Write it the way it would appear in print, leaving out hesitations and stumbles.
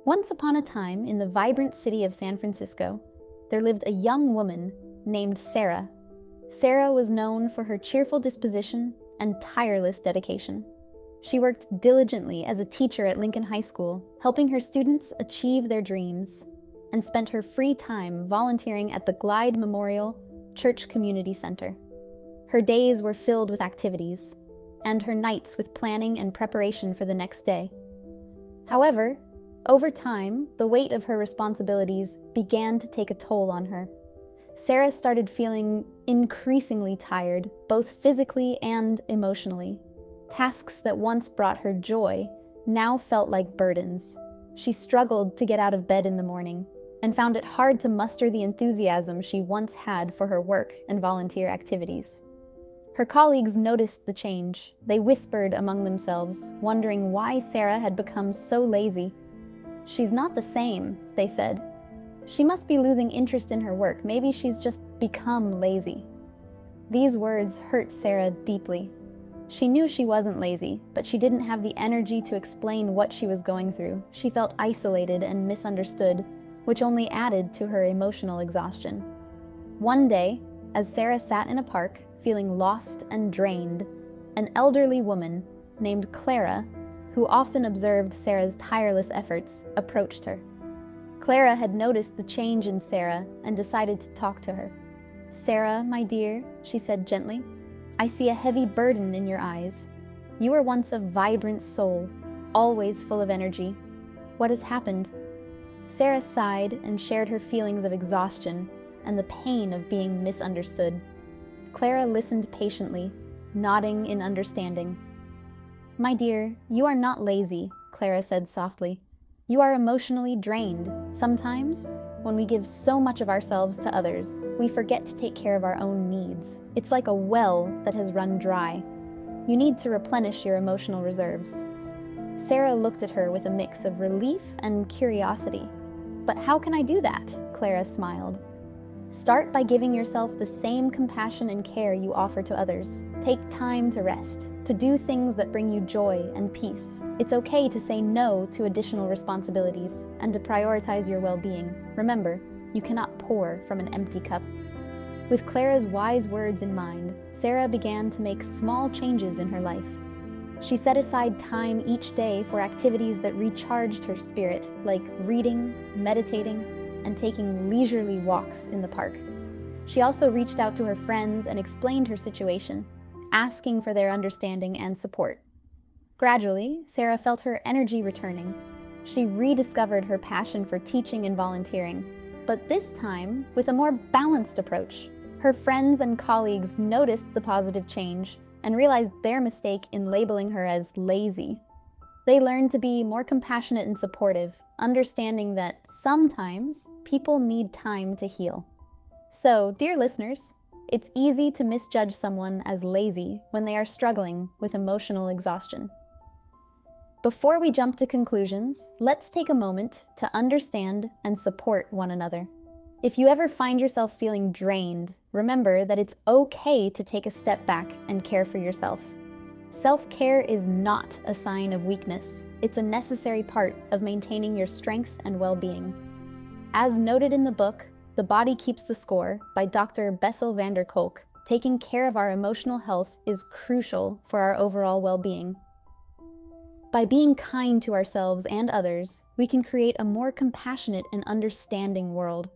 Once upon a time, in the vibrant city of San Francisco, there lived a young woman named Sarah. Sarah was known for her cheerful disposition and tireless dedication. She worked diligently as a teacher at Lincoln High School, helping her students achieve their dreams, and spent her free time volunteering at the Glide Memorial Church Community Center. Her days were filled with activities, and her nights with planning and preparation for the next day. However, over time, the weight of her responsibilities began to take a toll on her. Sarah started feeling increasingly tired, both physically and emotionally. Tasks that once brought her joy now felt like burdens. She struggled to get out of bed in the morning and found it hard to muster the enthusiasm she once had for her work and volunteer activities. Her colleagues noticed the change. They whispered among themselves, wondering why Sarah had become so lazy. "She's not the same," they said. "She must be losing interest in her work. Maybe she's just become lazy." These words hurt Sarah deeply. She knew she wasn't lazy, but she didn't have the energy to explain what she was going through. She felt isolated and misunderstood, which only added to her emotional exhaustion. One day, as Sarah sat in a park, feeling lost and drained, an elderly woman named Clara, who often observed Sarah's tireless efforts, approached her. Clara had noticed the change in Sarah and decided to talk to her. "Sarah, my dear," she said gently, "I see a heavy burden in your eyes. You were once a vibrant soul, always full of energy. What has happened?" Sarah sighed and shared her feelings of exhaustion and the pain of being misunderstood. Clara listened patiently, nodding in understanding. "My dear, you are not lazy," Clara said softly. "You are emotionally drained. Sometimes, when we give so much of ourselves to others, we forget to take care of our own needs. It's like a well that has run dry. You need to replenish your emotional reserves." Sarah looked at her with a mix of relief and curiosity. "But how can I do that?" Clara smiled. "Start by giving yourself the same compassion and care you offer to others. Take time to rest, to do things that bring you joy and peace. It's okay to say no to additional responsibilities and to prioritize your well-being. Remember, you cannot pour from an empty cup." With Clara's wise words in mind, Sarah began to make small changes in her life. She set aside time each day for activities that recharged her spirit, like reading, meditating, and taking leisurely walks in the park. She also reached out to her friends and explained her situation, asking for their understanding and support. Gradually, Sarah felt her energy returning. She rediscovered her passion for teaching and volunteering, but this time with a more balanced approach. Her friends and colleagues noticed the positive change and realized their mistake in labeling her as lazy. They learned to be more compassionate and supportive, understanding that sometimes people need time to heal. So, dear listeners, it's easy to misjudge someone as lazy when they are struggling with emotional exhaustion. Before we jump to conclusions, let's take a moment to understand and support one another. If you ever find yourself feeling drained, remember that it's okay to take a step back and care for yourself. Self-care is not a sign of weakness. It's a necessary part of maintaining your strength and well-being. As noted in the book, The Body Keeps the Score by Dr. Bessel Kolk, taking care of our emotional health is crucial for our overall well-being. By being kind to ourselves and others, we can create a more compassionate and understanding world.